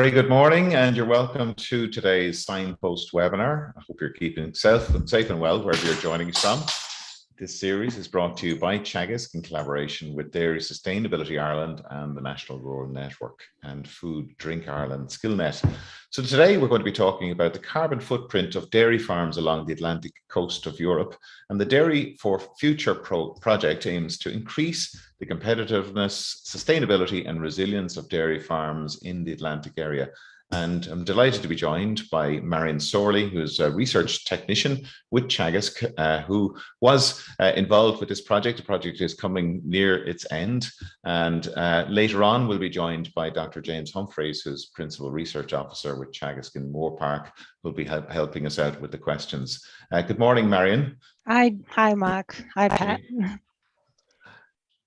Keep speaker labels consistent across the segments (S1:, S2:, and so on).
S1: Very good morning, and you're welcome to today's Signpost webinar. I hope you're keeping safe and well wherever you're joining us from. This series is brought to you by Teagasc in collaboration with Dairy Sustainability Ireland and the National Rural Network and Food Drink Ireland SkillNet. So today we're going to be talking about the carbon footprint of dairy farms along the Atlantic coast of Europe. And the Dairy for Future project aims to increase the competitiveness, sustainability and resilience of dairy farms in the Atlantic area. And I'm delighted to be joined by Marion Sorley, who's a research technician with Teagasc, who was involved with this project. The project is coming near its end. And later on, we'll be joined by Dr. James Humphreys, who's Principal Research Officer with Teagasc in Moore Park, who'll be helping us out with the questions. Good morning, Marion.
S2: Hi, Mark. Hi, Pat.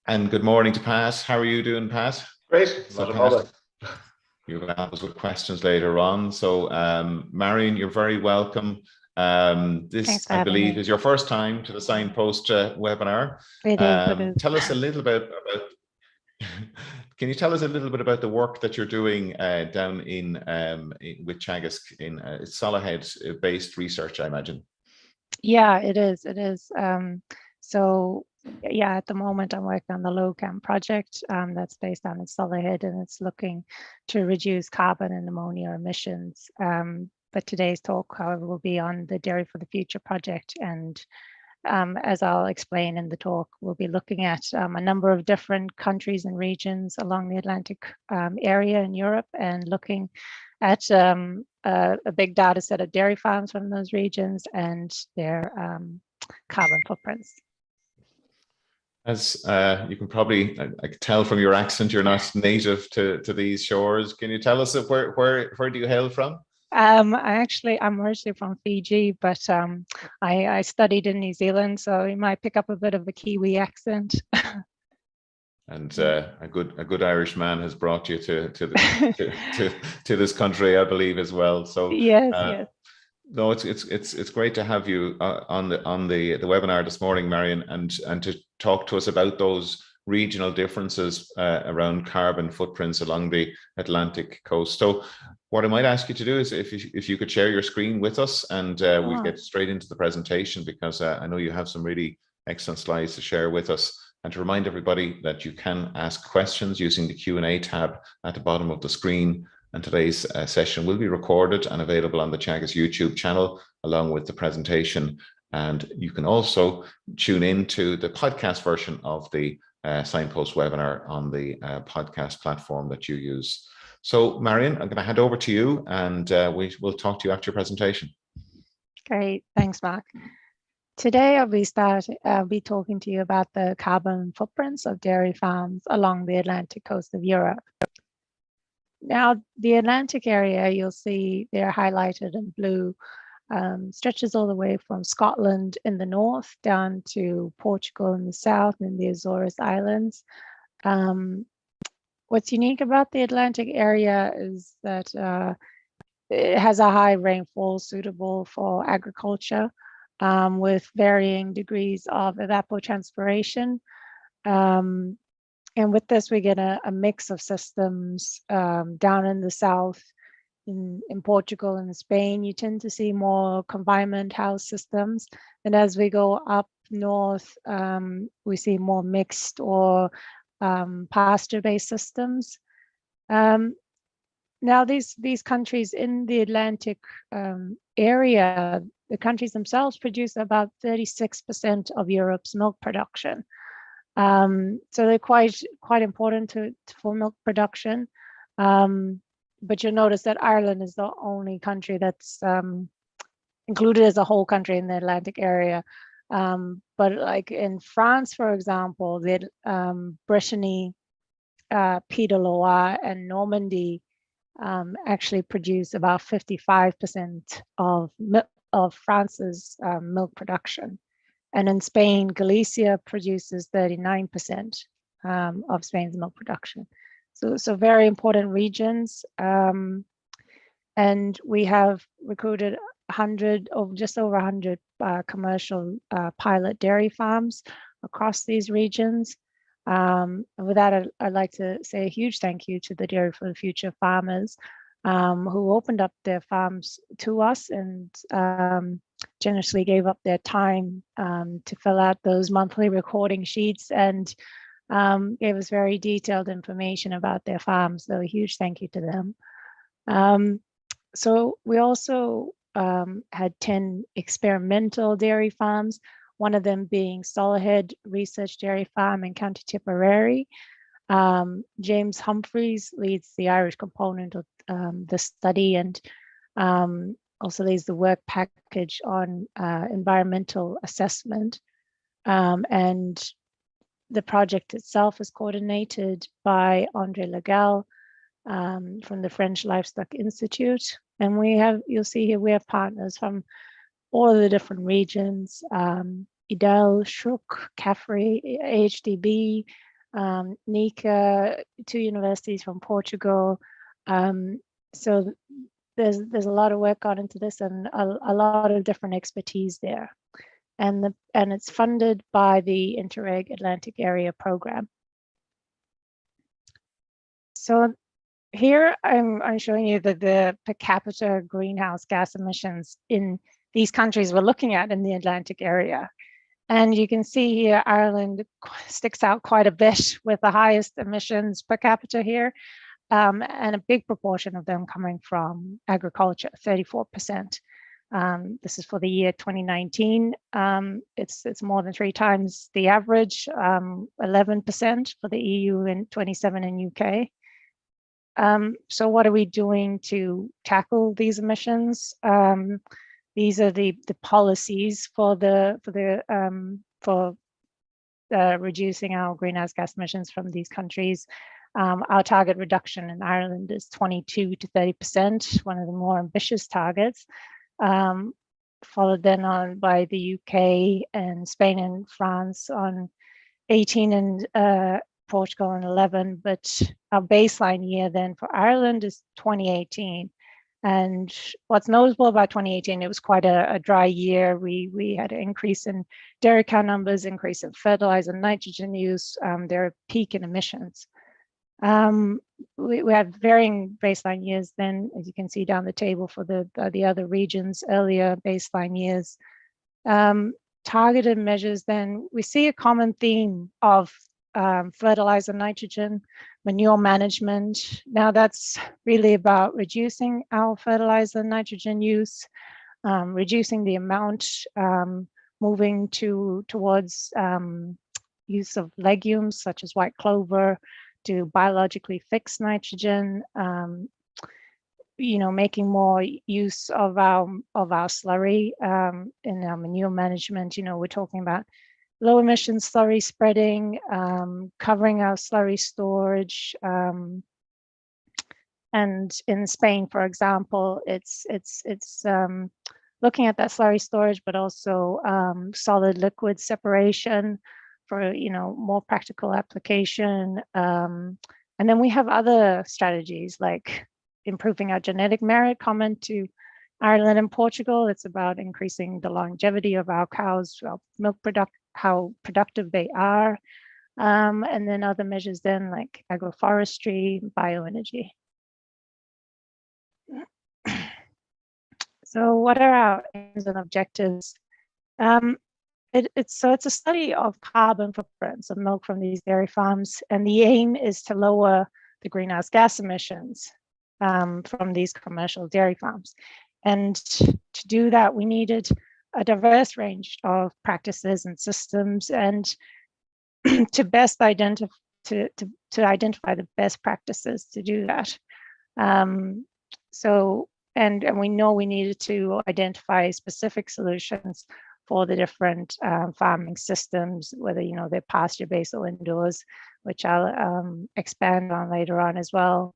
S1: And good morning to Pat. How are you doing, Pat?
S3: Great.
S1: Not a problem. You'll help us with questions later on. So, Marion, you're very welcome. This, I believe, is your first time to the Signpost webinar.
S2: It is.
S1: Tell us a little bit about. Can you tell us a little bit about the work that you're doing down in with Teagasc in Solihull-based research, I imagine?
S2: Yeah, it is. It is. So, yeah, at the moment I'm working on the LowCam project that's based down in Solihull, and it's looking to reduce carbon and ammonia emissions. But today's talk, however, will be on the Dairy for the Future project. And as I'll explain in the talk, we'll be looking at a number of different countries and regions along the Atlantic area in Europe, and looking at a big data set of dairy farms from those regions and their carbon footprints.
S1: As you can probably, I can tell from your accent, you're not native to these shores. Can you tell us where do you hail from?
S2: I'm originally from Fiji, but I studied in New Zealand, so you might pick up a bit of a Kiwi accent.
S1: And a good Irish man has brought you to this country, I believe, as well. So
S2: yes, yes.
S1: No, it's great to have you on the webinar this morning, Marion, and to talk to us about those regional differences around carbon footprints along the Atlantic coast. So what I might ask you to do is if you could share your screen with us, and we'll get straight into the presentation, because I know you have some really excellent slides to share with us. And to remind everybody that you can ask questions using the Q&A tab at the bottom of the screen. And today's session will be recorded and available on the Teagasc YouTube channel, along with the presentation. And you can also tune in to the podcast version of the Signpost webinar on the podcast platform that you use. So, Marion, I'm going to hand over to you, and we'll talk to you after your presentation.
S2: Great. Thanks, Mark. Today, I'll be talking to you about the carbon footprints of dairy farms along the Atlantic coast of Europe. Now, the Atlantic area, you'll see they're highlighted in blue, stretches all the way from Scotland in the north down to Portugal in the south and the Azores Islands. What's unique about the Atlantic area is that it has a high rainfall suitable for agriculture, with varying degrees of evapotranspiration. And with this, we get a mix of systems down in the south. In Portugal and Spain, you tend to see more confinement house systems. And as we go up north, we see more mixed or pasture-based systems. Now, these countries in the Atlantic area, the countries themselves produce about 36% of Europe's milk production. So they're quite important for milk production. But you'll notice that Ireland is the only country that's included as a whole country in the Atlantic area. But like in France, for example, the Brittany, Pays de la Loire, and Normandy actually produce about 55% of France's milk production. And in Spain, Galicia produces 39% of Spain's milk production. So very important regions. And we have recruited just over 100 commercial pilot dairy farms across these regions. And with that, I'd like to say a huge thank you to the Dairy for the Future farmers who opened up their farms to us and generously gave up their time to fill out those monthly recording sheets and gave us very detailed information about their farms. So a huge thank you to them. So we also had 10 experimental dairy farms, one of them being Solihull Research Dairy Farm in County Tipperary. James Humphreys leads the Irish component of the study and also leads the work package on environmental assessment. And the project itself is coordinated by André Legal from the French Livestock Institute. And we have, you'll see here, we have partners from all of the different regions, IDEL, Shruk, CAFRI, AHDB, NICA, 2 universities from Portugal. So there's a lot of work gone into this and a lot of different expertise there. And it's funded by the Interreg Atlantic Area Program. So here I'm showing you the per capita greenhouse gas emissions in these countries we're looking at in the Atlantic area. And you can see here Ireland sticks out quite a bit with the highest emissions per capita here, and a big proportion of them coming from agriculture, 34%. This is for the year 2019. It's more than 3 times the average, 11% for the EU and 27 in UK. So what are we doing to tackle these emissions? These are the policies for reducing our greenhouse gas emissions from these countries. Our target reduction in Ireland is 22 to 30%, one of the more ambitious targets, followed then on by the UK and Spain and France on 18 and Portugal on 11, but our baseline year then for Ireland is 2018. And what's notable about 2018, it was quite a dry year. We had an increase in dairy cow numbers, increase in fertilizer and nitrogen use, their peak in emissions. We had varying baseline years then, as you can see down the table for the other regions, earlier baseline years. Targeted measures then, we see a common theme of fertilizer, nitrogen, manure management. Now that's really about reducing our fertilizer and nitrogen use, reducing the amount, moving towards use of legumes such as white clover to biologically fix nitrogen, making more use of our slurry in our manure management. We're talking about low emission slurry spreading, covering our slurry storage. And in Spain, for example, it's looking at that slurry storage, but also solid liquid separation for more practical application. And then we have other strategies like improving our genetic merit, common to Ireland and Portugal. It's about increasing the longevity of our cows, our milk how productive they are, and then other measures then like agroforestry, bioenergy. So what are our aims and objectives? It's a study of carbon footprints of milk from these dairy farms, and the aim is to lower the greenhouse gas emissions from these commercial dairy farms. And to do that, we needed a diverse range of practices and systems, and to best identify identify the best practices to do that. And we know we needed to identify specific solutions for the different farming systems, whether they're pasture-based or indoors, which I'll expand on later on as well.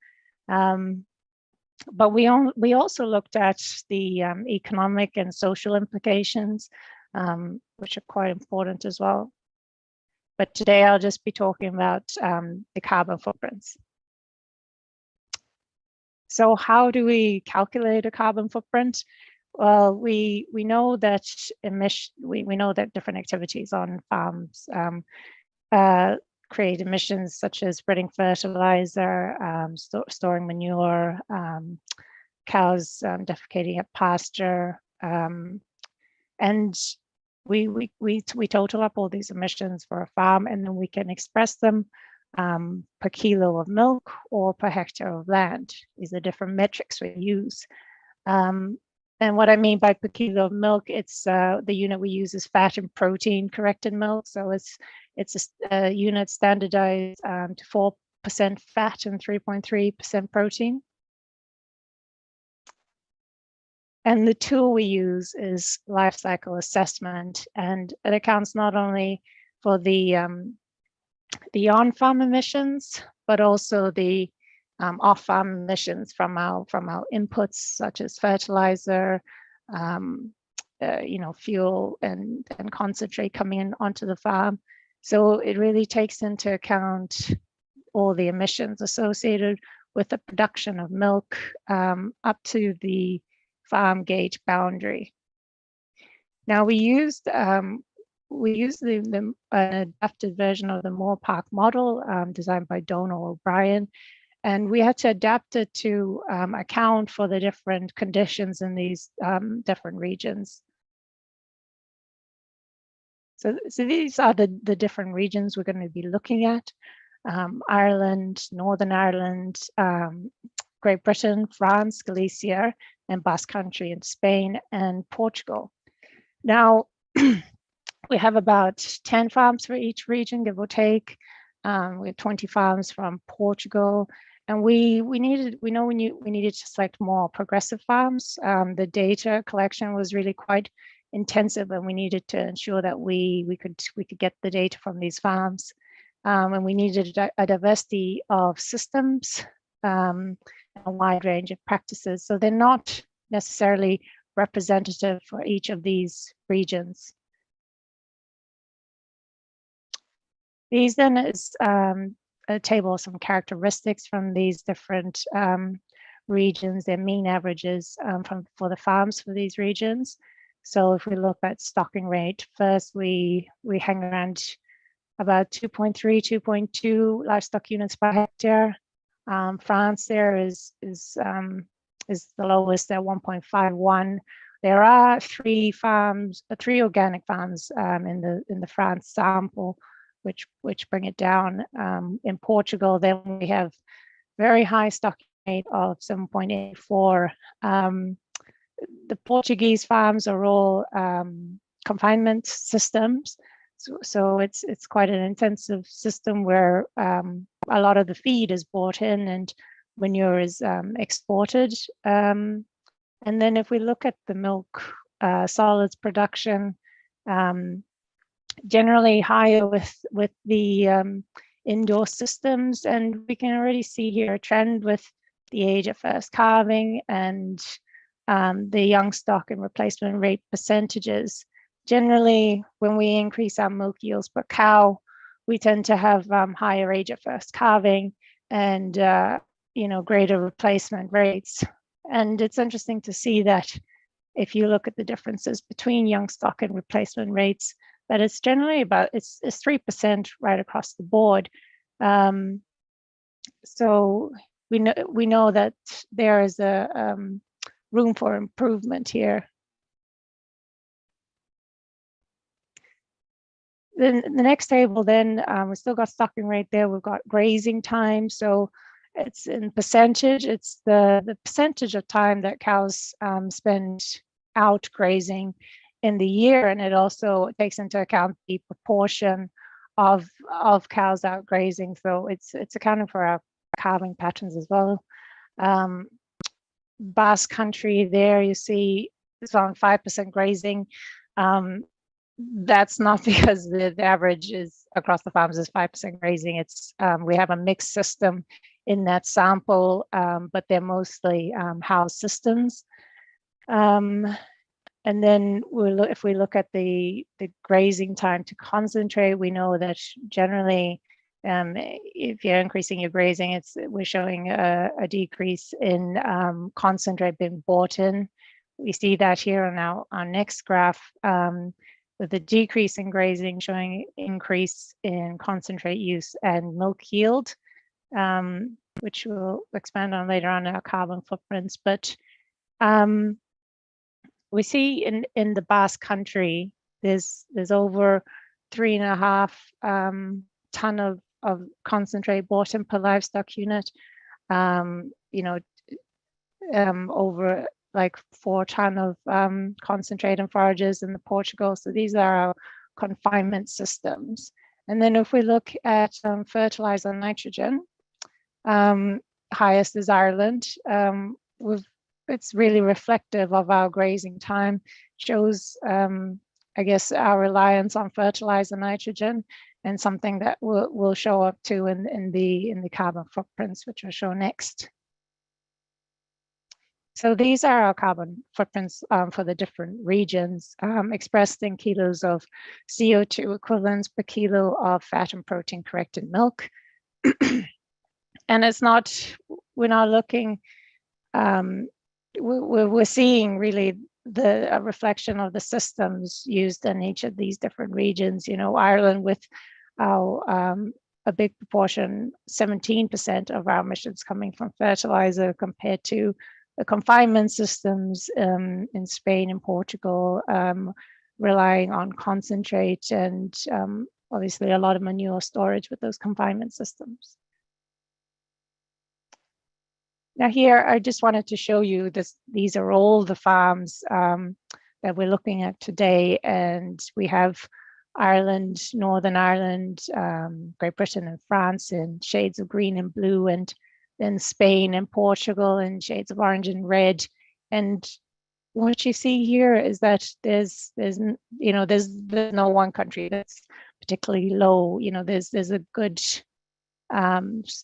S2: But we also looked at the economic and social implications, which are quite important as well. But today I'll just be talking about the carbon footprints. So how do we calculate a carbon footprint? Well, we know that we know that different activities on farms create emissions such as spreading fertilizer, storing manure, cows defecating at pasture, and we total up all these emissions for a farm, and then we can express them per kilo of milk or per hectare of land. These are different metrics we use. And what I mean by per kilo of milk, it's the unit we use is fat and protein corrected milk. So it's a unit standardized to 4% fat and 3.3% protein. And the tool we use is life cycle assessment, and it accounts not only for the on-farm emissions, but also the off-farm emissions from our inputs such as fertilizer, fuel and concentrate coming in onto the farm. So it really takes into account all the emissions associated with the production of milk up to the farm gate boundary. Now we used an adapted version of the Moore Park model designed by Donal O'Brien, and we had to adapt it to account for the different conditions in these different regions. So these are the different regions we're going to be looking at: Ireland, Northern Ireland, Great Britain, France, Galicia, and Basque Country in Spain, and Portugal. Now, we have about 10 farms for each region, give or take. We have 20 farms from Portugal, and we needed to select more progressive farms. The data collection was really quite intensive, and we needed to ensure that we could get the data from these farms. And we needed a diversity of systems, a wide range of practices. So they're not necessarily representative for each of these regions. These then is a table of some characteristics from these different regions, their mean averages for the farms for these regions. So if we look at stocking rate, first we hang around about 2.3, 2.2 livestock units per hectare. France there is the lowest at 1.51. There are three organic farms in the France sample, which bring it down. In Portugal, then we have very high stocking rate of 7.84. The Portuguese farms are all confinement systems, so it's quite an intensive system where a lot of the feed is brought in and manure is exported. And then if we look at the milk solids production, generally higher with the indoor systems, and we can already see here a trend with the age at first calving and the young stock and replacement rate percentages. Generally, when we increase our milk yields per cow, we tend to have higher age at first calving and greater replacement rates. And it's interesting to see that if you look at the differences between young stock and replacement rates, that it's generally it's 3% right across the board. So we know that there is a room for improvement here. Then the next table, then we still got stocking rate there. We've got grazing time. So it's in percentage. It's the percentage of time that cows spend out grazing in the year, and it also takes into account the proportion of cows out grazing. So it's accounting for our calving patterns as well. Basque Country, there you see it's around 5% grazing. That's not because the average is across the farms is 5% grazing. It's we have a mixed system in that sample, but they're mostly house systems. And then if we look at the grazing time to concentrate, we know that generally, if you're increasing your grazing, we're showing a decrease in concentrate being bought in. We see that here on our next graph, with the decrease in grazing showing increase in concentrate use and milk yield, which we'll expand on later on in our carbon footprints. But We see in the Basque Country, there's over 3.5 ton of concentrate bought in per livestock unit. Over like 4 ton of concentrate and forages in the Portugal. So these are our confinement systems. And then if we look at fertilizer and nitrogen, highest is Ireland. It's really reflective of our grazing time, shows, I guess, our reliance on fertilizer nitrogen, and something that will show up too in the carbon footprints, which I'll show next. So these are our carbon footprints for the different regions, expressed in kilos of CO2 equivalents per kilo of fat and protein corrected milk. And it's not, we're not looking, we're seeing really a reflection of the systems used in each of these different regions. You know, Ireland with our a big proportion, 17% of our emissions coming from fertilizer, compared to the confinement systems in Spain and Portugal, relying on concentrate and obviously a lot of manure storage with those confinement systems. Now here, I just wanted to show you this. These are all the farms that we're looking at today, and we have Ireland, Northern Ireland, Great Britain and France in shades of green and blue, and then Spain and Portugal in shades of orange and red. And what you see here is that there's no one country that's particularly low. You know, there's a good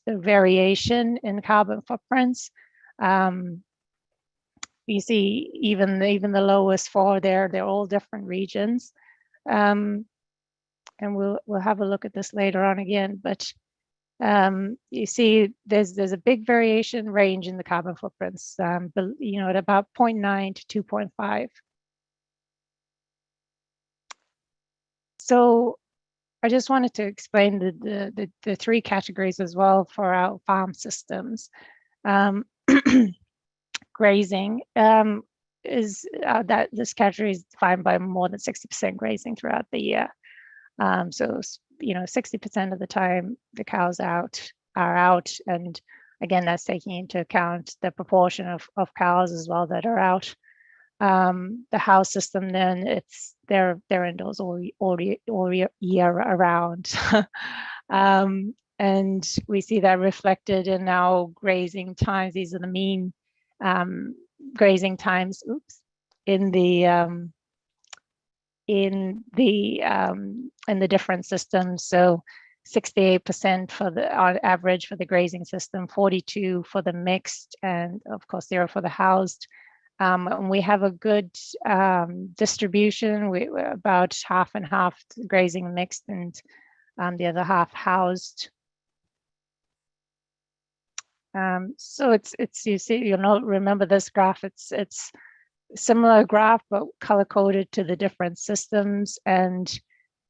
S2: variation in carbon footprints. You see even the lowest four there, they're all different regions. And we'll have a look at this later on again, but you see there's a big variation range in the carbon footprints, you know, at about 0.9 to 2.5. So I just wanted to explain the 3 categories as well for our farm systems. Grazing is that this category is defined by more than 60% grazing throughout the year. So, you know, 60% of the time the cows are out, and again, that's taking into account the proportion of cows as well that are out. The house system, then they're indoors all year around. And we see that reflected in our grazing times. These are the mean grazing times, in the different systems. So 68% on average for the grazing system, 42 for the mixed, and of course 0 for the housed. And we have a good distribution. We're about half and half grazing mixed, and the other half housed. So it's you see, you'll remember this graph. It's similar graph, but color coded to the different systems. And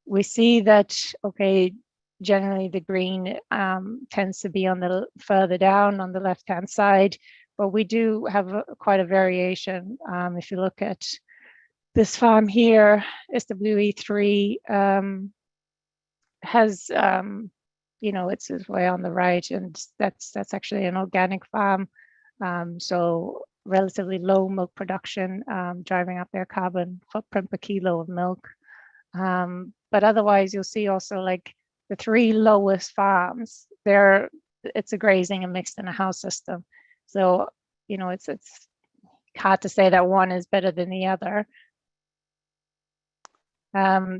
S2: we see that, okay, generally the green tends to be on the further down on the left-hand side, but we do have quite a variation. If you look at this farm here, SWE3 has, you know, it's way on the right, and that's actually an organic farm. So relatively low milk production, driving up their carbon footprint per kilo of milk. But otherwise, you'll see also like the 3 lowest farms, it's a grazing, a mixed, and a house system. So, you know, it's hard to say that one is better than the other.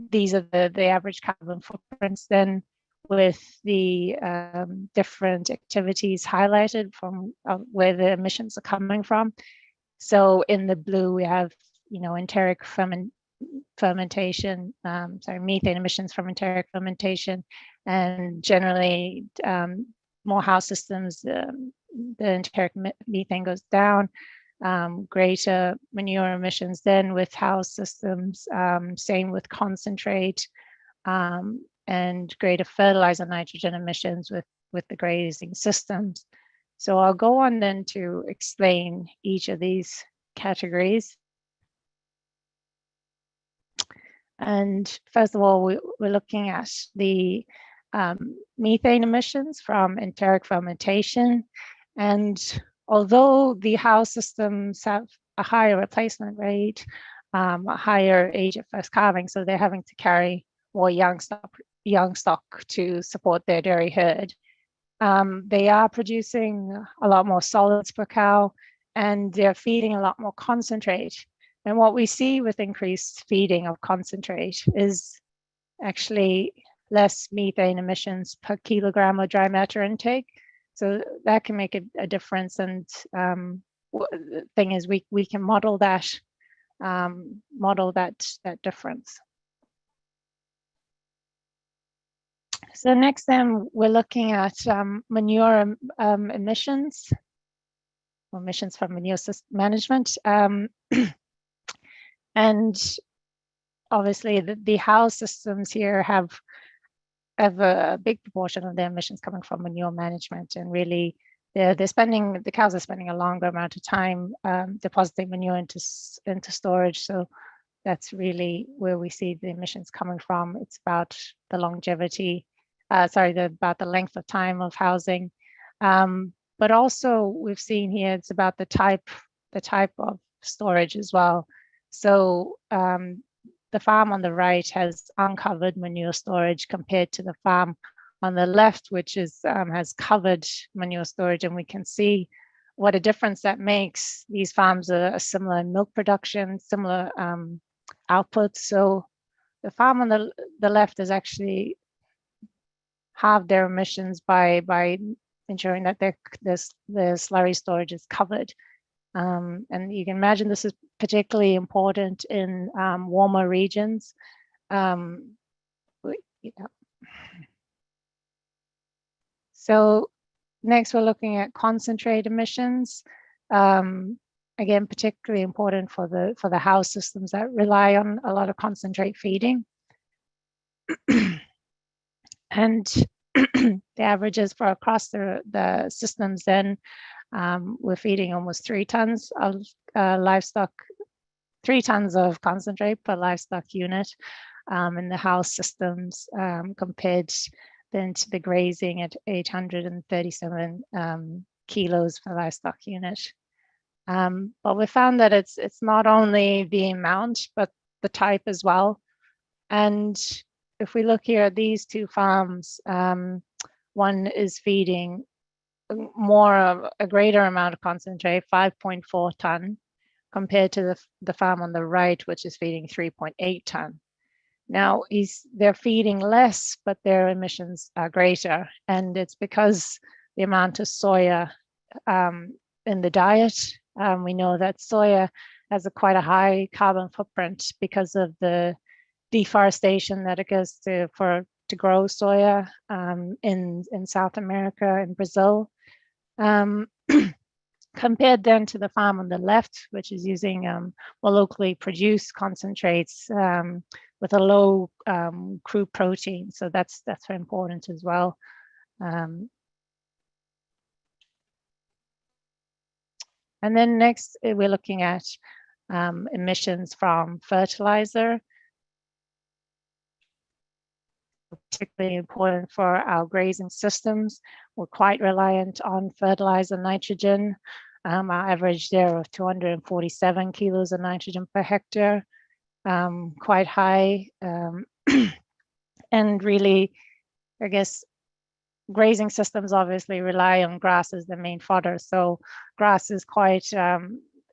S2: These are the average carbon footprints then, with the different activities highlighted from where the emissions are coming from. So in the blue, we have, you know, enteric fermentation, methane emissions from enteric fermentation, and generally more house systems, the enteric methane goes down. Greater manure emissions then with house systems, same with concentrate, and greater fertilizer nitrogen emissions with the grazing systems. So I'll go on then to explain each of these categories. And first of all, we're looking at the methane emissions from enteric fermentation. And although the house systems have a higher replacement rate, a higher age of first calving, so they're having to carry more young stock to support their dairy herd. They are producing a lot more solids per cow, and they're feeding a lot more concentrate. And what we see with increased feeding of concentrate is actually less methane emissions per kilogram of dry matter intake. So that can make a difference. And the thing is, we can model that difference. So next, then we're looking at manure emissions, or emissions from manure management. And obviously, the house systems here have a big proportion of their emissions coming from manure management, and really, the cows are spending a longer amount of time depositing manure into storage. So that's really where we see the emissions coming from. It's about the longevity, about the length of time of housing, but also we've seen here it's about the type of storage as well. So the farm on the right has uncovered manure storage compared to the farm on the left, which has covered manure storage, and we can see what a difference that makes. These farms are similar in milk production, similar output. So the farm on the left is actually halved their emissions by ensuring that the slurry storage is covered. And you can imagine this is particularly important in warmer regions. So next, we're looking at concentrate emissions. Again, particularly important for the house systems that rely on a lot of concentrate feeding. And the averages for across the systems, then we're feeding almost 3 tons of livestock, 3 tons of concentrate per livestock unit in the house systems, compared then to the grazing at 837 kilos per livestock unit. But we found that it's not only the amount, but the type as well. And if we look here at these two farms, one is feeding a greater amount of concentrate, 5.4 ton, compared to the farm on the right, which is feeding 3.8 ton. Now they're feeding less, but their emissions are greater, and it's because the amount of soya in the diet. We know that soya has quite a high carbon footprint because of the deforestation that it goes to grow soya in South America and Brazil. Compared then to the farm on the left, which is using more locally produced concentrates with a low crude protein. So that's very important as well. And then next, we're looking at emissions from fertilizer. Particularly important for our grazing systems. We're quite reliant on fertilizer nitrogen. Our average there of 247 kilos of nitrogen per hectare, quite high. And really, I guess, grazing systems obviously rely on grass as the main fodder. So grass is quite,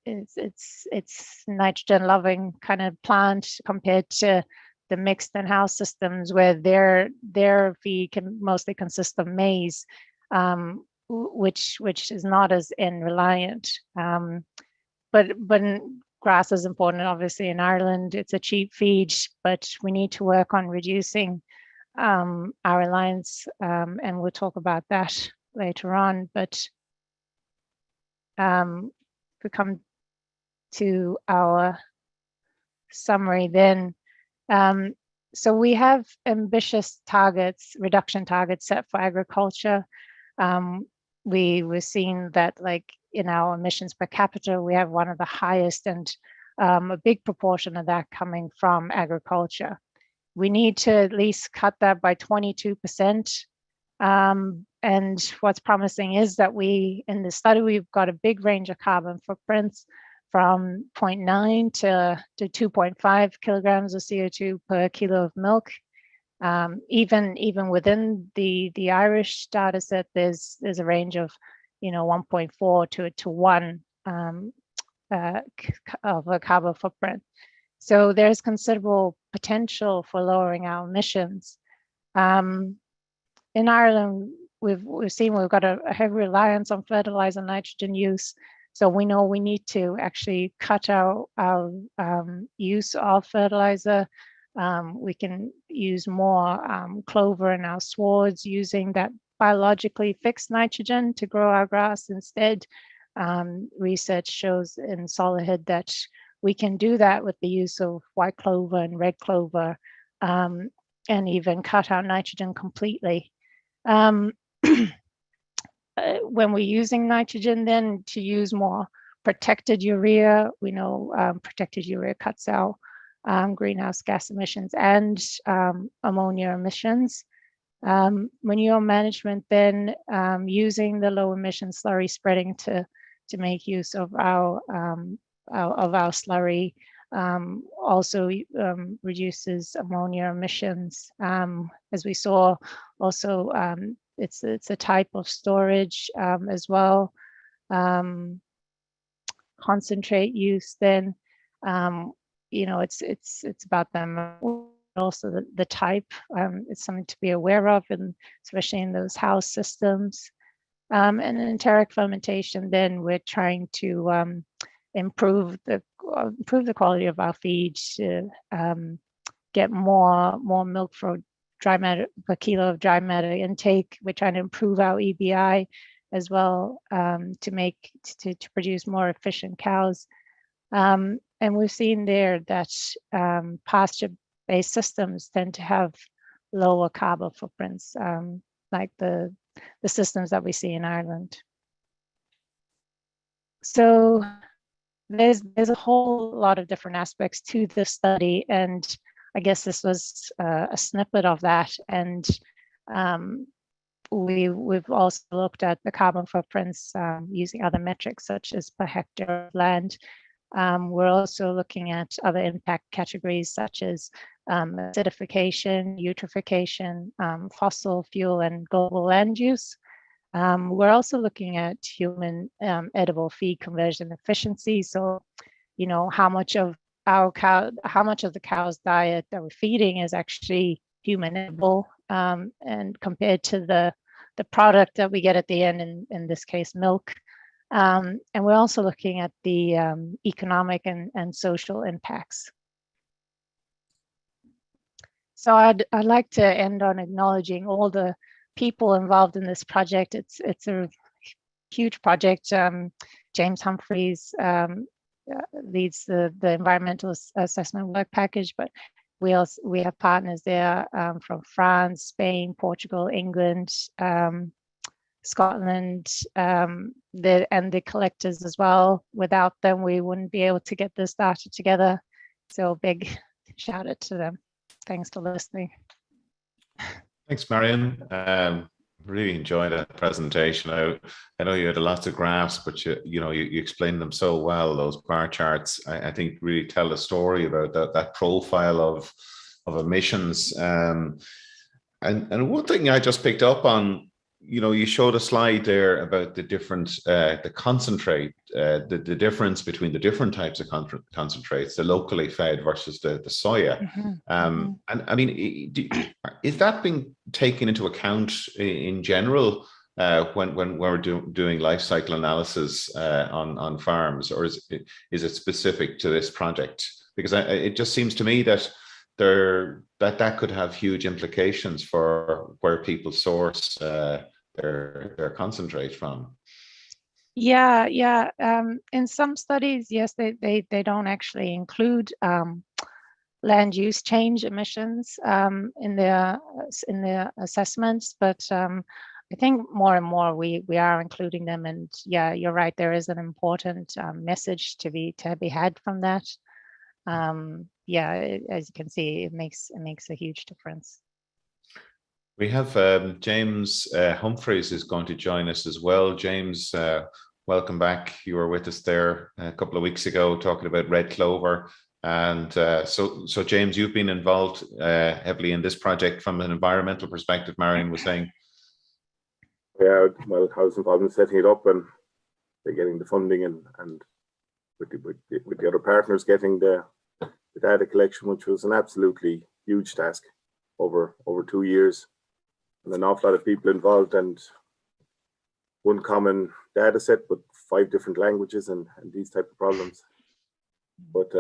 S2: it's nitrogen loving kind of plant compared to the mixed and house systems, where their feed can mostly consist of maize, which is not as N reliant. But grass is important, obviously. In Ireland, it's a cheap feed, but we need to work on reducing our reliance, and we'll talk about that later on. But if we come to our summary, then. So we have ambitious targets, reduction targets set for agriculture. We were seeing that, like, in our emissions per capita, we have one of the highest, and a big proportion of that coming from agriculture. We need to at least cut that by 22%. And what's promising is that in the study, we've got a big range of carbon footprints from 0.9 to 2.5 kilograms of CO2 per kilo of milk. Even within the Irish data set, there's a range of 1.4 to 1 of a carbon footprint. So there's considerable potential for lowering our emissions. In Ireland, we've seen we've got a heavy reliance on fertilizer and nitrogen use. So we know we need to actually cut our use of fertilizer. We can use more clover in our swards, using that biologically fixed nitrogen to grow our grass instead. Research shows in Solihull that we can do that with the use of white clover and red clover, and even cut out nitrogen completely. When we're using nitrogen, then to use more protected urea. We know protected urea cuts out greenhouse gas emissions and ammonia emissions. Manure management, then using the low emission slurry spreading to make use of our slurry also reduces ammonia emissions. As we saw, also it's a type of storage as well. Concentrate use, then it's about them. Also the type, it's something to be aware of, and especially in those house systems. And in enteric fermentation, then we're trying to improve the quality of our feed to get more milk for dry matter per kilo of dry matter intake. We're trying to improve our EBI as well to produce more efficient cows. And we've seen there that pasture-based systems tend to have lower carbon footprints, like the systems that we see in Ireland. So there's a whole lot of different aspects to this study, and I guess this was a snippet of that. And we've also looked at the carbon footprints using other metrics such as per hectare of land. We're also looking at other impact categories such as acidification, eutrophication, fossil fuel, and global land use. We're also looking at human edible feed conversion efficiency. So, how much of the cow's diet that we're feeding is actually human edible, and compared to the product that we get at the end, in this case, milk. And we're also looking at the economic and social impacts. So I'd like to end on acknowledging all the people involved in this project. It's a huge project. James Humphreys leads the environmental assessment work package, but we have partners there from France, Spain, Portugal, England, Scotland, and the collectors as well. Without them, we wouldn't be able to get this data together. So big shout out to them. Thanks for listening.
S1: Thanks, Marion. Really enjoyed that presentation. I know you had lots of graphs, but you explained them so well. Those bar charts, I think, really tell a story about that profile of emissions. And one thing I just picked up on, you showed a slide there about the different, the concentrate, the difference between the different types of concentrates, the locally fed versus the soya. Mm-hmm. And I mean, is that being taken into account in general when we're doing life cycle analysis on farms, or is it specific to this project? Because it just seems to me that that could have huge implications for where people source their concentrate from.
S2: Yeah. In some studies, yes, they don't actually include land use change emissions in their assessments, but I think more and more we are including them, and yeah, you're right. There is an important message to be had from that. Yeah, as you can see, it makes a huge difference.
S1: We have James Humphreys is going to join us as well. James, welcome back. You were with us there a couple of weeks ago talking about red clover. And so James, you've been involved heavily in this project from an environmental perspective, Marion was saying.
S3: Yeah, well, I was involved in setting it up and getting the funding and with the other partners getting the data collection, which was an absolutely huge task over 2 years, and an awful lot of people involved, and one common data set but 5 different languages and these type of problems. But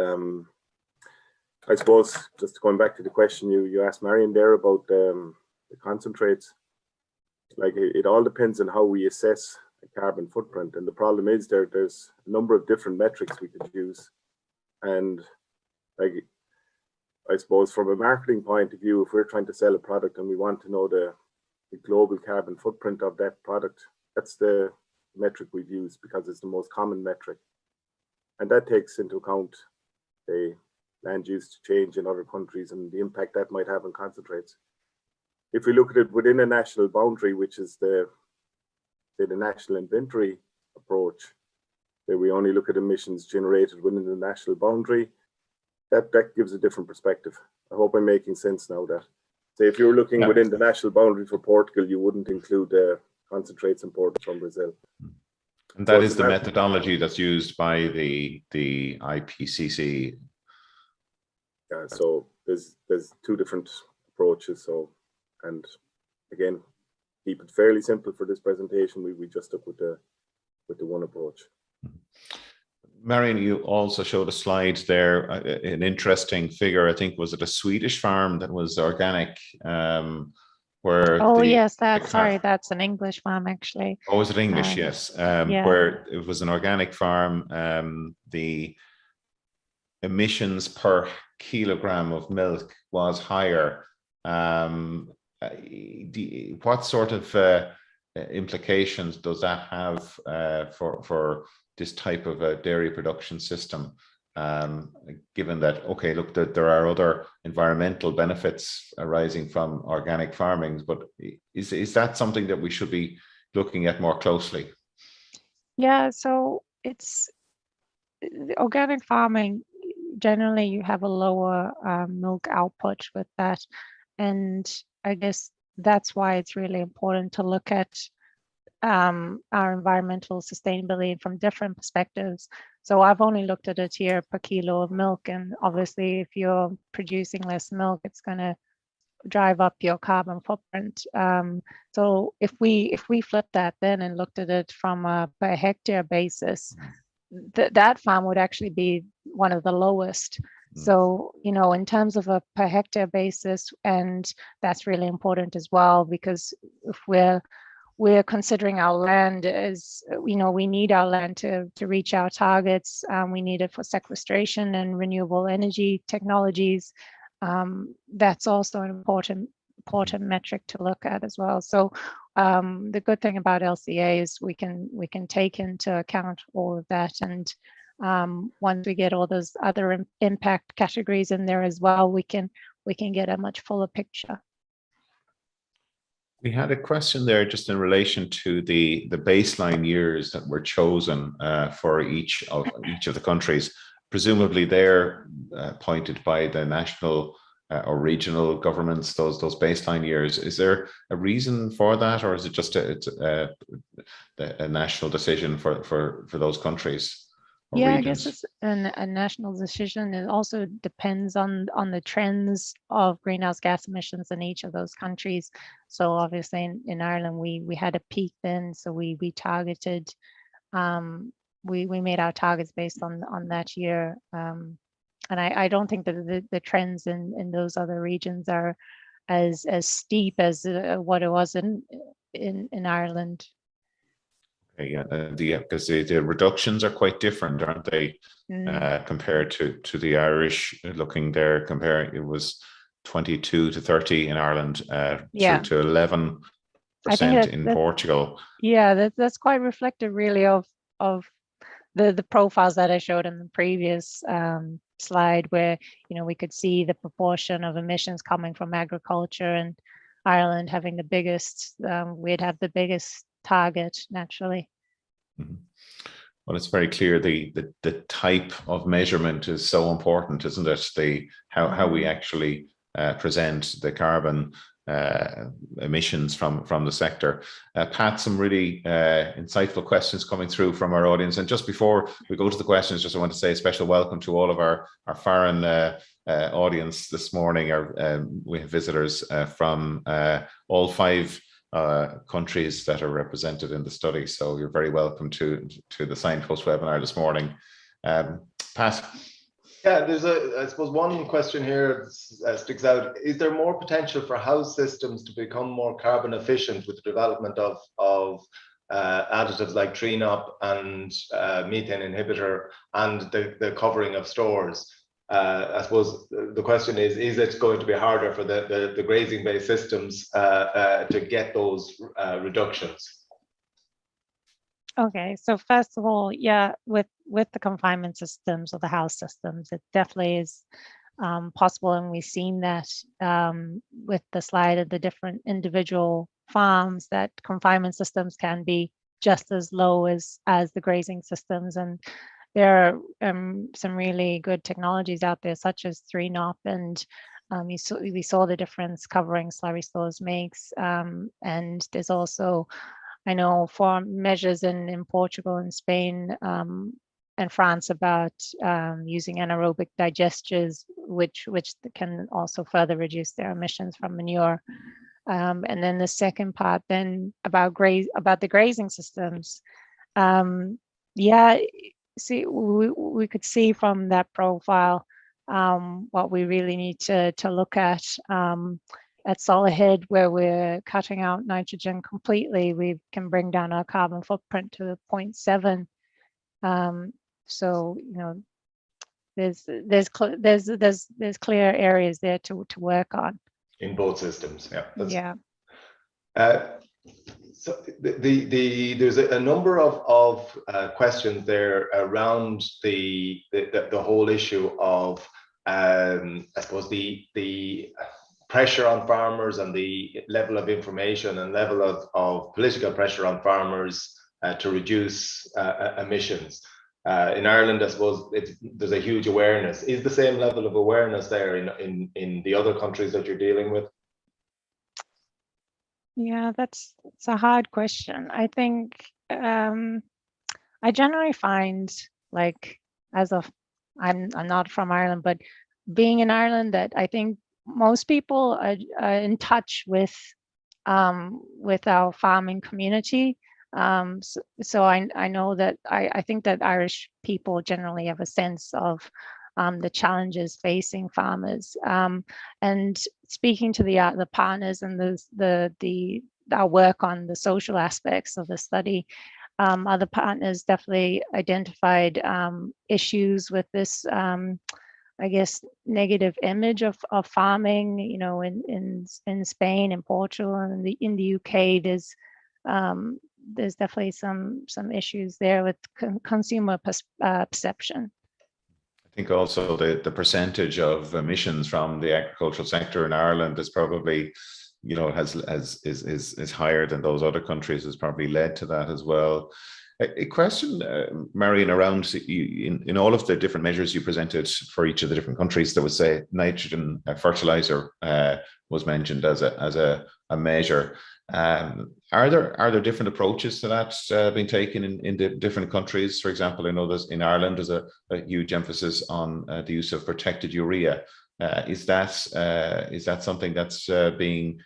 S3: I suppose just going back to the question you asked Marion there about the concentrates, like it all depends on how we assess the carbon footprint, and the problem is there's a number of different metrics we could use, and like I suppose from a marketing point of view, if we're trying to sell a product and we want to know the global carbon footprint of that product, that's the metric we've used because it's the most common metric, and that takes into account the land use change in other countries and the impact that might have on concentrates. If we look at it within a national boundary, which is the national inventory approach, where we only look at emissions generated within the national boundary, that gives a different perspective. I hope I'm making sense now. That say if you were looking within the national boundary for Portugal, you wouldn't include concentrates imported from Brazil.
S1: And that is the methodology that's used by the IPCC.
S3: Yeah, so there's 2 different approaches. So, and again, keep it fairly simple for this presentation. We just stuck with the one approach.
S1: Marion, you also showed a slide there, an interesting figure. I think, was it a Swedish farm that was organic? Where
S2: yes, that's an English farm actually.
S1: Oh, is it English? Yes.
S2: Yeah.
S1: Where it was an organic farm. The emissions per kilogram of milk was higher. What sort of implications does that have for this type of a dairy production system, given that, okay, look, that there are other environmental benefits arising from organic farming, but is that something that we should be looking at more closely?
S2: Yeah, so it's organic farming. Generally, you have a lower milk output with that, and I guess that's why it's really important to look at our environmental sustainability from different perspectives. So I've only looked at it here per kilo of milk, and obviously if you're producing less milk, it's going to drive up your carbon footprint. So if we flip that then and looked at it from a per hectare basis, that farm would actually be one of the lowest. So, in terms of a per hectare basis, and that's really important as well, because if we're considering our land as, we need our land to reach our targets. We need it for sequestration and renewable energy technologies. That's also an important metric to look at as well. So the good thing about LCA is we can take into account all of that, and once we get all those other impact categories in there as well, we can get a much fuller picture.
S1: We had a question there just in relation to the baseline years that were chosen for each of the countries. Presumably they're appointed by the national or regional governments, those baseline years. Is there a reason for that, or is it just a national decision for those countries?
S2: Yeah, regions? I guess it's a national decision. It also depends on the trends of greenhouse gas emissions in each of those countries. So obviously in Ireland, we had a peak then, so we targeted, we made our targets based on that year. And I don't think that the trends in those other regions are as steep as what it was in Ireland.
S1: Yeah, because the reductions are quite different, aren't they? Compared to the Irish. Looking there, comparing, it was 22 to 30 in Ireland, through to 11
S2: I think
S1: in Portugal.
S2: Yeah, that's quite reflective, really, of the profiles that I showed in the previous slide, where we could see the proportion of emissions coming from agriculture, and Ireland having the biggest. We'd have the biggest target naturally.
S1: Mm-hmm. Well, it's very clear the type of measurement is so important, isn't it? How we actually present the carbon emissions from the sector. Pat, some really insightful questions coming through from our audience. And just before we go to the questions, just I want to say a special welcome to all of our foreign audience this morning. We have visitors from all 5 countries that are represented in the study. So you're very welcome to the Signpost webinar this morning. Pat?
S4: Yeah, there's I suppose one question here sticks out. Is there more potential for house systems to become more carbon efficient with the development of additives like tree nop and methane inhibitor and the covering of stores? I suppose the question is it going to be harder for the grazing-based systems to get those reductions?
S2: Okay, so first of all, yeah, with the confinement systems or the house systems, it definitely is possible, and we've seen that with the slide of the different individual farms, that confinement systems can be just as low as the grazing systems. And there are some really good technologies out there, such as 3NOP, and we saw the difference covering slurry stores makes. And there's also, I know, for measures in Portugal and Spain and France about using anaerobic digesters, which can also further reduce their emissions from manure. And then the second part then about the grazing systems. Yeah, see, we could see from that profile what we really need to look at Solihull, where we're cutting out nitrogen completely. We can bring down our carbon footprint to 0.7. So there's clear areas there to work on
S4: in both systems.
S2: Yeah.
S4: So there's a number of questions there around the whole issue of I suppose the pressure on farmers and the level of information and level of political pressure on farmers to reduce emissions. In Ireland, I suppose there's a huge awareness. Is the same level of awareness there in the other countries that you're dealing with?
S2: Yeah, it's a hard question. I think I generally find, like, I'm not from Ireland, but being in Ireland, that I think most people are in touch with our farming community. So I know that I think that Irish people generally have a sense of the challenges facing farmers. And speaking to the partners and our work on the social aspects of the study, other partners definitely identified issues with this, I guess, negative image of farming. In Spain, in Portugal, and in the UK, there's definitely some issues there with consumer perception.
S1: I think also the percentage of emissions from the agricultural sector in Ireland is probably, is higher than those other countries, has probably led to that as well. A question, Marion, around in all of the different measures you presented for each of the different countries, there was, say, nitrogen fertilizer was mentioned as a measure. Are there different approaches to that being taken in the different countries? For example, I know that in Ireland there's a huge emphasis on the use of protected urea. Is that something that's being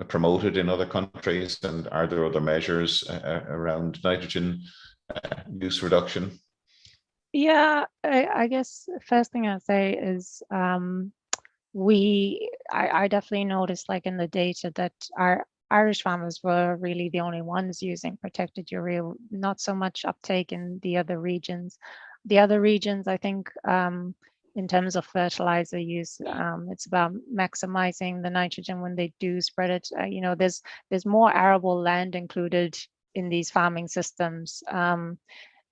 S1: promoted in other countries, and are there other measures around nitrogen use reduction?
S2: Yeah, I guess the first thing I'd say is I definitely noticed, like, in the data, that our Irish farmers were really the only ones using protected urea, not so much uptake in the other regions. The other regions, I think, in terms of fertilizer use. It's about maximizing the nitrogen when they do spread it. You know, there's more arable land included in these farming systems,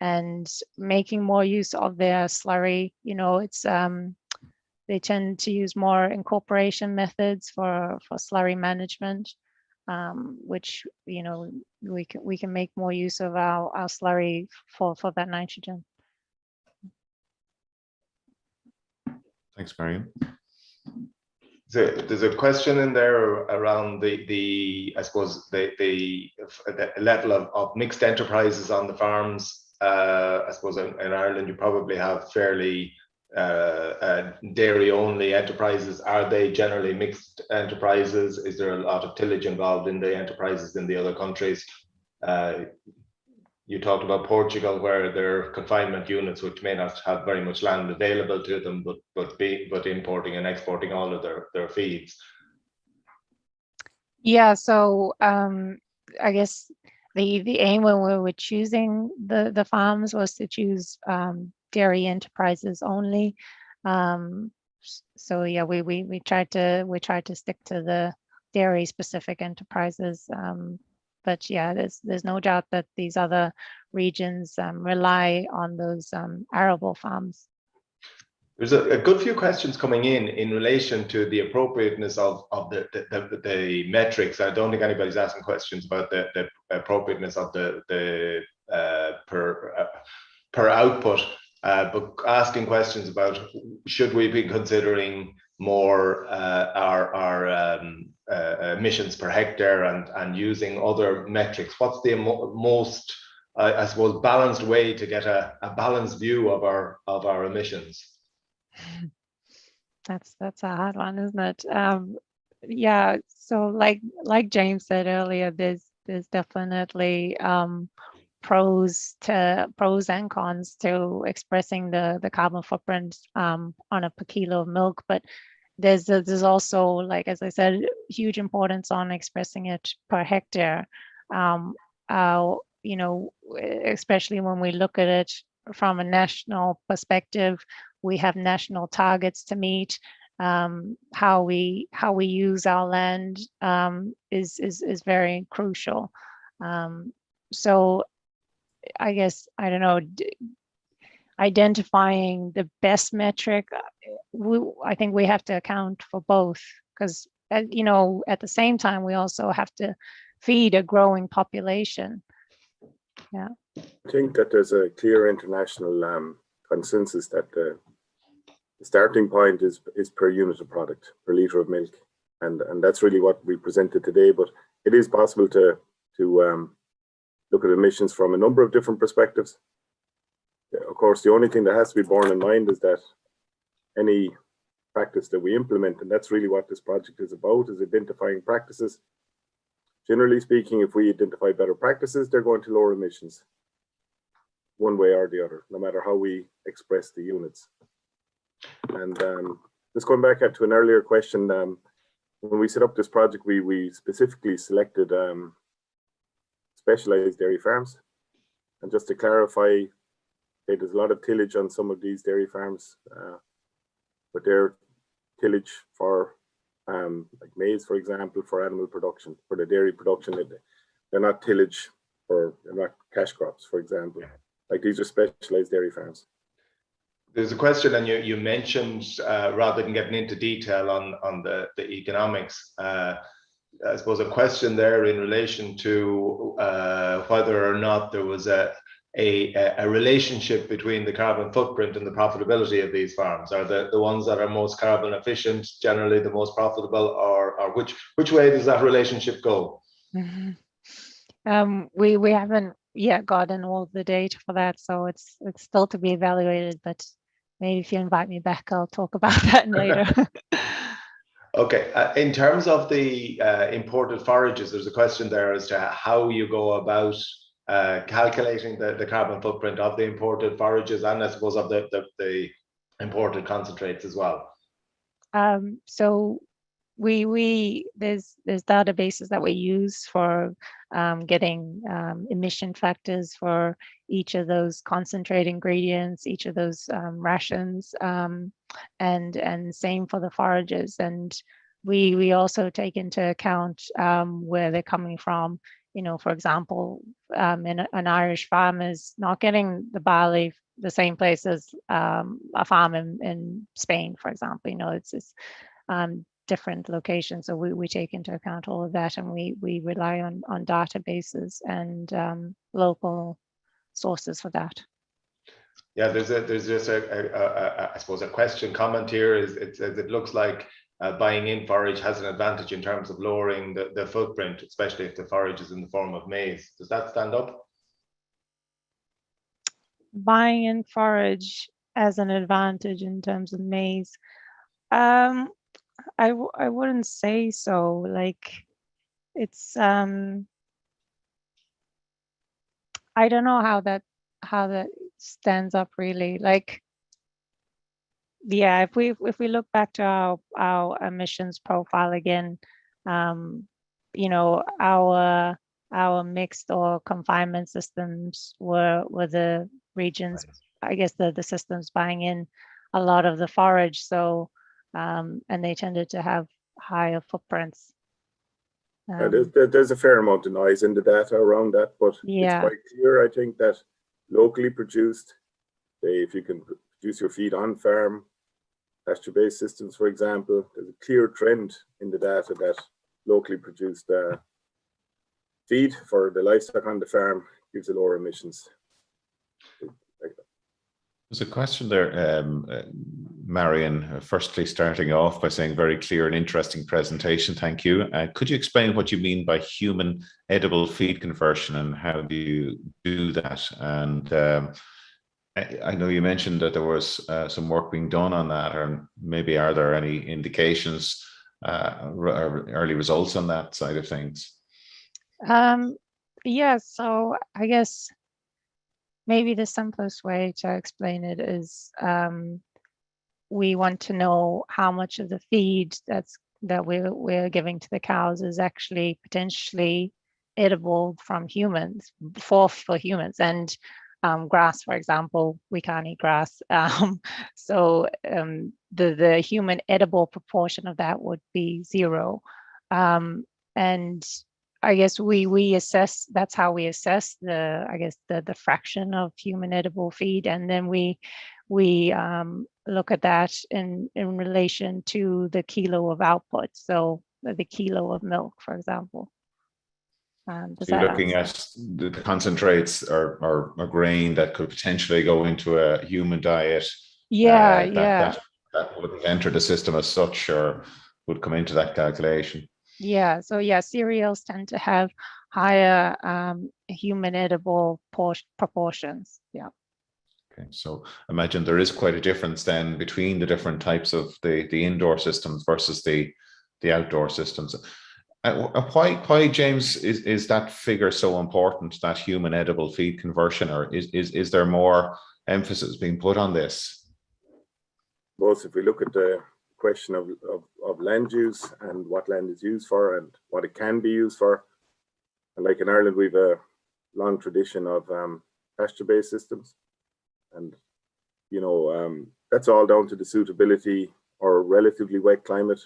S2: and making more use of their slurry. You know, it's they tend to use more incorporation methods for slurry management, which, you know, we can make more use of our slurry for that nitrogen.
S1: Thanks, Marion.
S4: There's a question in there around the I suppose the level of mixed enterprises on the farms. I suppose in Ireland you probably have fairly dairy only enterprises. Are they generally mixed enterprises? Is there a lot of tillage involved in the enterprises in the other countries? You talked about Portugal, where there are confinement units which may not have very much land available to them, but importing and exporting all of their feeds.
S2: Yeah, so I guess the aim when we were choosing the farms was to choose dairy enterprises only. So yeah, we tried to stick to the dairy specific enterprises. But yeah, there's no doubt that these other regions rely on those arable farms.
S4: There's a good few questions coming in relation to the appropriateness of the metrics. I don't think anybody's asking questions about the appropriateness of the per output, but asking questions about should we be considering more our emissions per hectare and using other metrics. What's the most, I suppose, balanced way to get a balanced view of our emissions?
S2: That's a hard one, isn't it? Yeah. So like James said earlier, there's definitely pros and cons to expressing the carbon footprint on a per kilo of milk, but there's also, like, as I said, huge importance on expressing it per hectare. You know, especially when we look at it from a national perspective, we have national targets to meet. How we use our land is very crucial. So I guess, I don't know, identifying the best metric, I think we have to account for both, because, you know, at the same time, we also have to feed a growing population. Yeah.
S3: I think that there's a clear international consensus that the starting point is per unit of product, per litre of milk. And that's really what we presented today, but it is possible to look at emissions from a number of different perspectives. Of course, the only thing that has to be borne in mind is that any practice that we implement, and that's really what this project is about, is identifying practices. Generally speaking, if we identify better practices, they're going to lower emissions one way or the other, no matter how we express the units. And just going back to an earlier question, when we set up this project, we specifically selected specialized dairy farms. And just to clarify, there's a lot of tillage on some of these dairy farms, but they're tillage for like maize, for example, for animal production, for the dairy production. They're not tillage they're not cash crops, for example. Like, these are specialized dairy farms.
S4: There's a question, and you mentioned, rather than getting into detail on the economics, I suppose a question there in relation to whether or not there was a relationship between the carbon footprint and the profitability of these farms. Are the ones that are most carbon efficient generally the most profitable, or which way does that relationship go?
S2: Mm-hmm. We haven't yet gotten all the data for that, so it's still to be evaluated, but maybe if you invite me back, I'll talk about that later.
S4: Okay, in terms of the imported forages, there's a question there as to how you go about calculating the carbon footprint of the imported forages, and I suppose of the imported concentrates as well.
S2: So there's databases that we use for getting emission factors for each of those concentrate ingredients, each of those rations, and same for the forages. And we also take into account where they're coming from. You know, for example, an Irish farmer is not getting the barley the same place as a farm in Spain, for example. You know, it's different locations. So we take into account all of that, and we rely on databases and local sources for that.
S4: Yeah, there's just I suppose a question comment here is it looks like buying in forage has an advantage in terms of lowering the footprint, especially if the forage is in the form of maize. Does that stand up?
S2: Buying in forage as an advantage in terms of maize, I wouldn't say so. Like, it's I don't know how that stands up really. Like, yeah, if we look back to our emissions profile again, you know, our mixed or confinement systems were the regions, I guess the systems buying in a lot of the forage. So and they tended to have higher footprints.
S3: There's a fair amount of noise in the data around that, but it's quite clear, I think, that locally produced, say, if you can produce your feed on farm, pasture-based systems, for example, there's a clear trend in the data that locally produced feed for the livestock on the farm gives a lower emissions.
S1: There's a question there, Marion, firstly starting off by saying very clear and interesting presentation, thank you. Could you explain what you mean by human edible feed conversion and how do you do that? And I know you mentioned that there was some work being done on that, or maybe are there any indications or early results on that side of things?
S2: Yeah, so I guess maybe the simplest way to explain it is we want to know how much of the feed that we're giving to the cows is actually potentially edible from humans for humans. And grass, for example, we can't eat grass. So the human edible proportion of that would be 0. And I guess we assess, that's how we assess the fraction of human edible feed. And then we look at that in relation to the kilo of output. So the kilo of milk, for example.
S1: So you're looking at the concentrates or grain that could potentially go into a human diet. That wouldn't enter the system as such or would come into that calculation.
S2: Yeah, so yeah, cereals tend to have higher human edible proportions. Yeah.
S1: Okay, so imagine there is quite a difference then between the different types of the indoor systems versus the outdoor systems. Why, James, is that figure so important, that human edible feed conversion, or is there more emphasis being put on this?
S3: Both, if we look at the question of land use and what land is used for and what it can be used for, and like in Ireland, we've a long tradition of pasture-based systems, and you know that's all down to the suitability or relatively wet climate.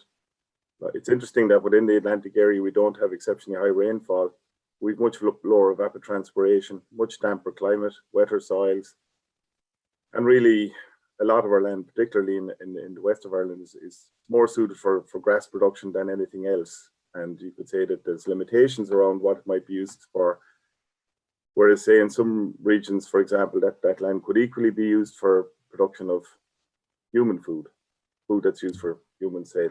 S3: It's interesting that within the Atlantic area, we don't have exceptionally high rainfall. We've much lower evapotranspiration, much damper climate, wetter soils. And really, a lot of our land, particularly in the west of Ireland, is more suited for grass production than anything else. And you could say that there's limitations around what it might be used for. Whereas, say, in some regions, for example, that land could equally be used for production of human food that's used for humans, say,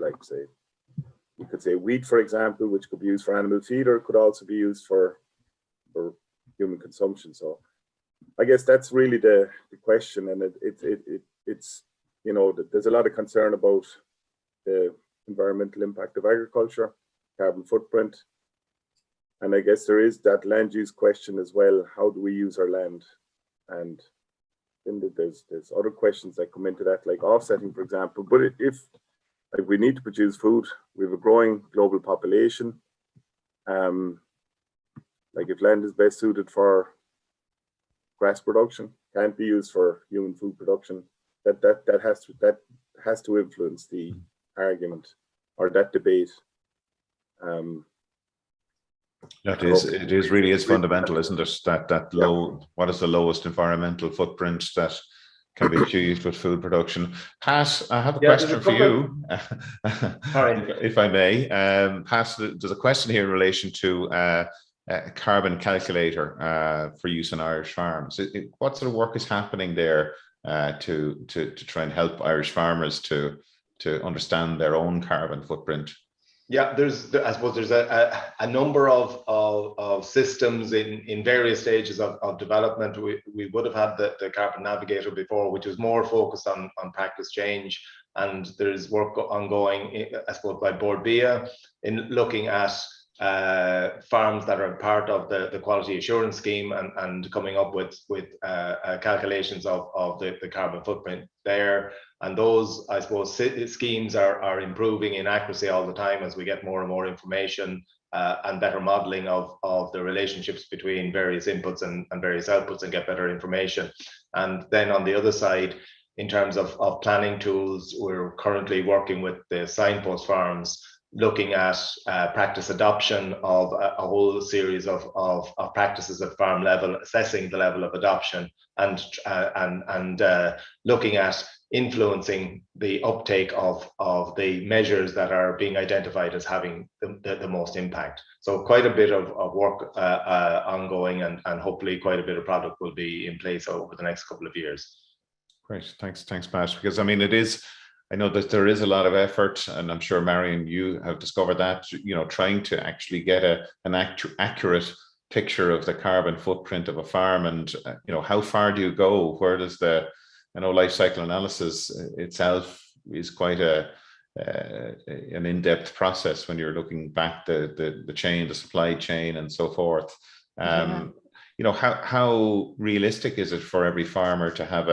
S3: you could say wheat, for example, which could be used for animal feed, or it could also be used for human consumption. So I guess that's really the question. And it's, you know, there's a lot of concern about the environmental impact of agriculture, carbon footprint. And I guess there is that land use question as well. How do we use our land? And then there's other questions that come into that, like offsetting, for example. But if like we need to produce food. We have a growing global population. Like if land is best suited for grass production, can't be used for human food production. That has to influence the argument or that debate.
S1: It is really is fundamental, isn't it? That low, what is the lowest environmental footprint that can be achieved with food production? Pat, I have a question for you, if I may. Pat, there's a question here in relation to a carbon calculator for use in Irish farms. What sort of work is happening there to try and help Irish farmers to understand their own carbon footprint?
S4: Yeah, I suppose there's a number of systems in various stages of development. We would have had the Carbon Navigator before, which was more focused on practice change, and there's work ongoing, I suppose, by Board Bia in looking at farms that are part of the quality assurance scheme and coming up with calculations of the carbon footprint there. And those, I suppose, schemes are improving in accuracy all the time as we get more and more information and better modeling of the relationships between various inputs and various outputs, and get better information. And then on the other side, in terms of planning tools, we're currently working with the Signpost farms, looking at practice adoption of a whole series of practices at farm level, assessing the level of adoption, and looking at influencing the uptake of the measures that are being identified as having the most impact. So quite a bit of work ongoing, and hopefully quite a bit of product will be in place over the next couple of years.
S1: Great, thanks Pat, because I mean I know that there is a lot of effort, and I'm sure, Marion, you have discovered that, trying to actually get an accurate picture of the carbon footprint of a farm, and how far do you go? Where does life cycle analysis itself is quite an in-depth process when you're looking back the chain, the supply chain, and so forth. How realistic is it for every farmer to have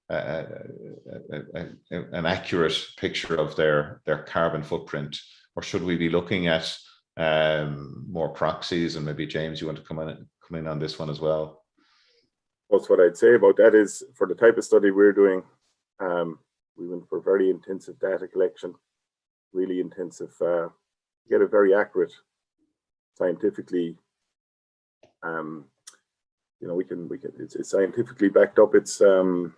S1: an accurate picture of their carbon footprint, or should we be looking at more proxies? And maybe James, you want to come in on this one as well?
S3: That's what I'd say about that is, for the type of study we're doing, we went for very intensive data collection, really intensive, get a very accurate, scientifically, it's scientifically backed up. It's we'll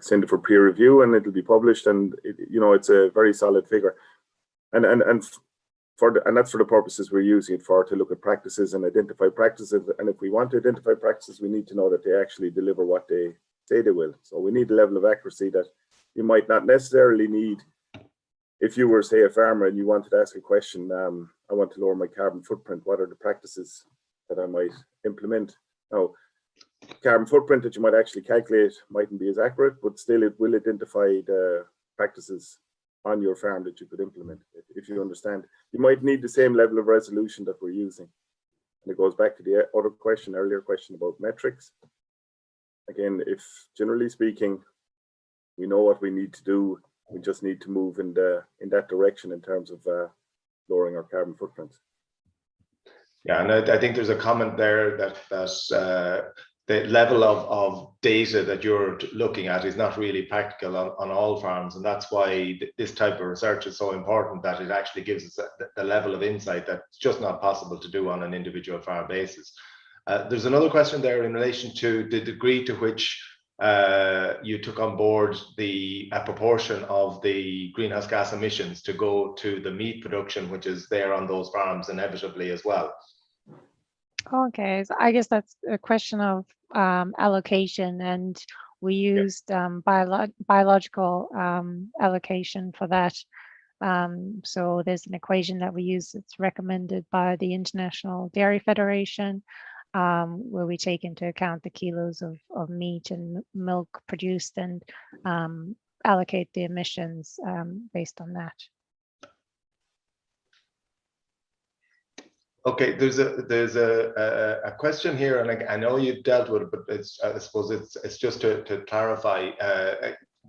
S3: send it for peer review, and it'll be published, and it's a very solid figure, and that's for the purposes we're using it for, to look at practices and identify practices. And if we want to identify practices, we need to know that they actually deliver what they say they will. So we need a level of accuracy that you might not necessarily need if you were, say, a farmer and you wanted to ask a question. I want to lower my carbon footprint. What are the practices that I might implement? Now, carbon footprint that you might actually calculate mightn't be as accurate, but still it will identify the practices on your farm that you could implement. If you understand, you might need the same level of resolution that we're using. And it goes back to the earlier question about metrics. Again, if generally speaking, we know what we need to do, we just need to move in that direction in terms of lowering our carbon footprint.
S4: Yeah, and I think there's a comment there that the level of data that you're looking at is not really practical on all farms, and that's why this type of research is so important, that it actually gives us the level of insight that's just not possible to do on an individual farm basis. There's another question there in relation to the degree to which you took on board a proportion of the greenhouse gas emissions to go to the meat production, which is there on those farms inevitably as well.
S2: Okay, so I guess that's a question of allocation, and we used biological allocation for that. So there's an equation that we use that's recommended by the International Dairy Federation, where we take into account the kilos of meat and milk produced, and allocate the emissions based on that.
S4: Okay, there's a question here, and I know you've dealt with it, but I suppose it's just to clarify.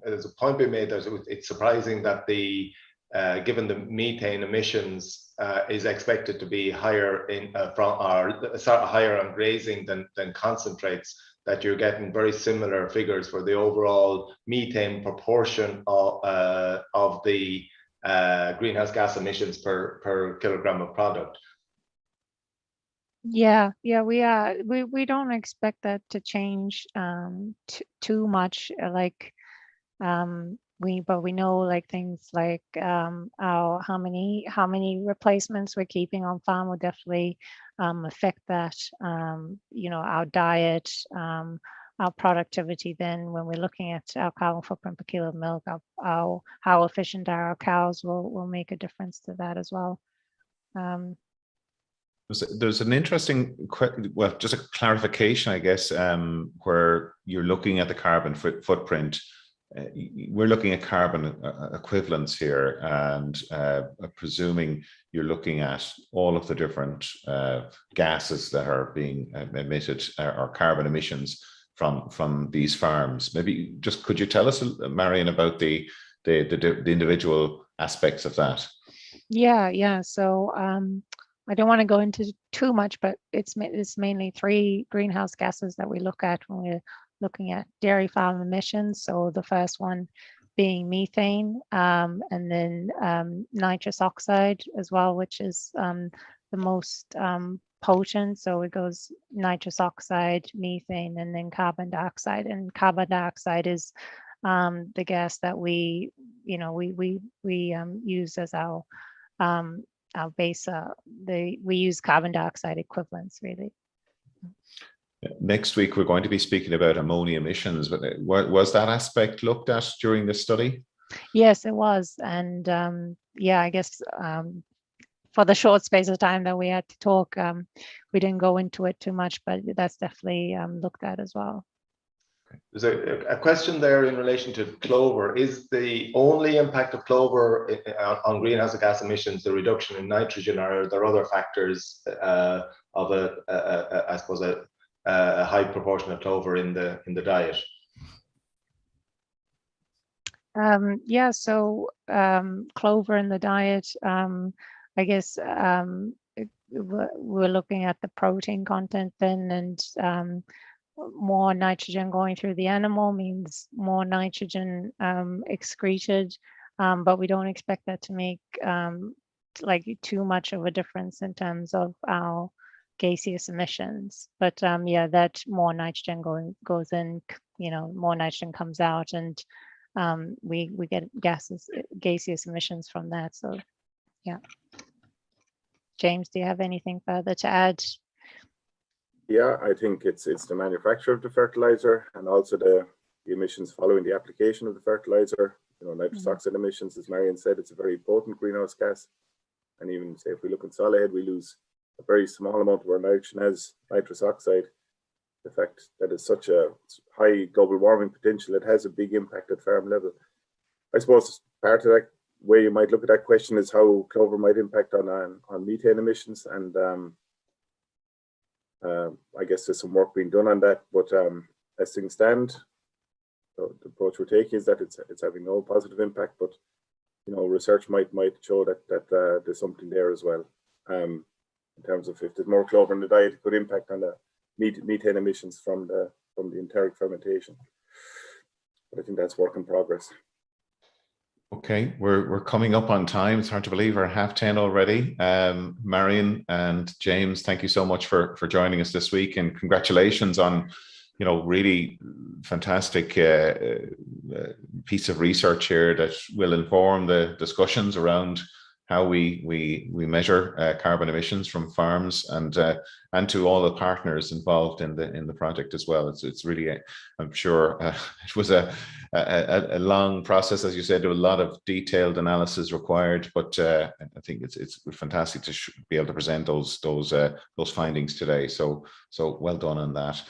S4: there's a point being made that it's surprising that given the methane emissions is expected to be higher higher on grazing than concentrates, that you're getting very similar figures for the overall methane proportion of the greenhouse gas emissions per kilogram of product.
S2: Yeah, we don't expect that to change too much. But we know like things like how many replacements we're keeping on farm will definitely affect that. Our diet, our productivity. Then when we're looking at our carbon footprint per kilo of milk, how efficient are our cows will make a difference to that as well.
S1: There's an interesting, well, just a clarification, I guess, where you're looking at the carbon footprint. We're looking at carbon equivalents here, and presuming you're looking at all of the different gases that are being emitted, or carbon emissions from these farms. Maybe just could you tell us, Marion, about the individual aspects of that?
S2: Yeah. So I don't want to go into too much, but it's mainly 3 greenhouse gases that we look at when we're looking at dairy farm emissions. So the first one being methane, and then nitrous oxide as well, which is the most potent. So it goes nitrous oxide, methane, and then carbon dioxide. And carbon dioxide is the gas that we use as our base. We use carbon dioxide equivalents, really.
S1: Next week, we're going to be speaking about ammonia emissions, but was that aspect looked at during the study?
S2: Yes, it was. And I guess for the short space of time that we had to talk, we didn't go into it too much, but that's definitely looked at as well.
S4: There's a question there in relation to clover. Is the only impact of clover on greenhouse gas emissions the reduction in nitrogen, or are there other factors of I suppose a high proportion of clover in the diet?
S2: So clover in the diet, I guess we're looking at the protein content then, and more nitrogen going through the animal means more nitrogen excreted, but we don't expect that to make like too much of a difference in terms of our gaseous emissions. But that more nitrogen goes in, more nitrogen comes out, and we get gaseous emissions from that. So yeah. James, do you have anything further to add?
S3: Yeah, I think it's the manufacture of the fertilizer, and also the emissions following the application of the fertilizer. Nitrous oxide emissions, as Marion said, it's a very potent greenhouse gas. And even say if we look in Solihull, we lose a very small amount of our nitrogen as nitrous oxide. The fact that it's such a high global warming potential, it has a big impact at farm level. I suppose part of that way you might look at that question is how clover might impact on methane emissions, and I guess there's some work being done on that, but as things stand, so the approach we're taking is that it's having no positive impact, but research might show that there's something there as well, in terms of if there's more clover in the diet, it could impact on the methane emissions from the enteric fermentation. But I think that's work in progress.
S1: Okay, we're coming up on time. It's hard to believe we're 10:30 already. Marion and James, thank you so much for joining us this week, and congratulations on really fantastic piece of research here that will inform the discussions around how we measure carbon emissions from farms, and to all the partners involved in the project as well. It's really, I'm sure it was a long process, as you said. There was a lot of detailed analysis required, but I think it's fantastic to be able to present those findings today. So well done on that.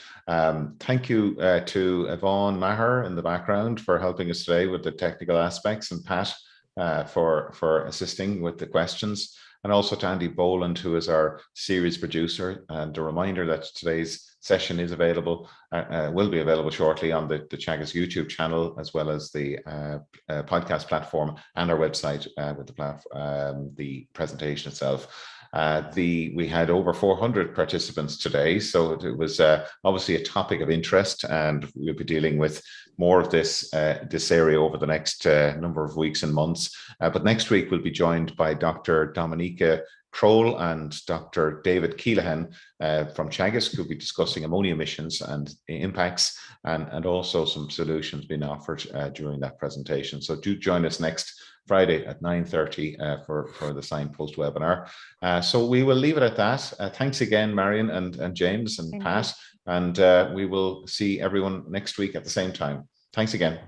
S1: Thank you to Yvonne Maher in the background for helping us today with the technical aspects, and Pat for assisting with the questions. and also to Andy Boland, who is our series producer. And a reminder that today's session is available, will be available shortly on the Teagasc YouTube channel, as well as the podcast platform and our website with the presentation itself. We had over 400 participants today, so it was obviously a topic of interest, and we'll be dealing with more of this area over the next number of weeks and months. But next week we'll be joined by Dr. Dominica Kroll and Dr. David Keelahan from Teagasc, who'll be discussing ammonia emissions and impacts, and also some solutions being offered during that presentation. So do join us next Friday at 9:30 for the Signpost webinar. So we will leave it at that. Thanks again, Marion and James and Pat, and we will see everyone next week at the same time. Thanks again.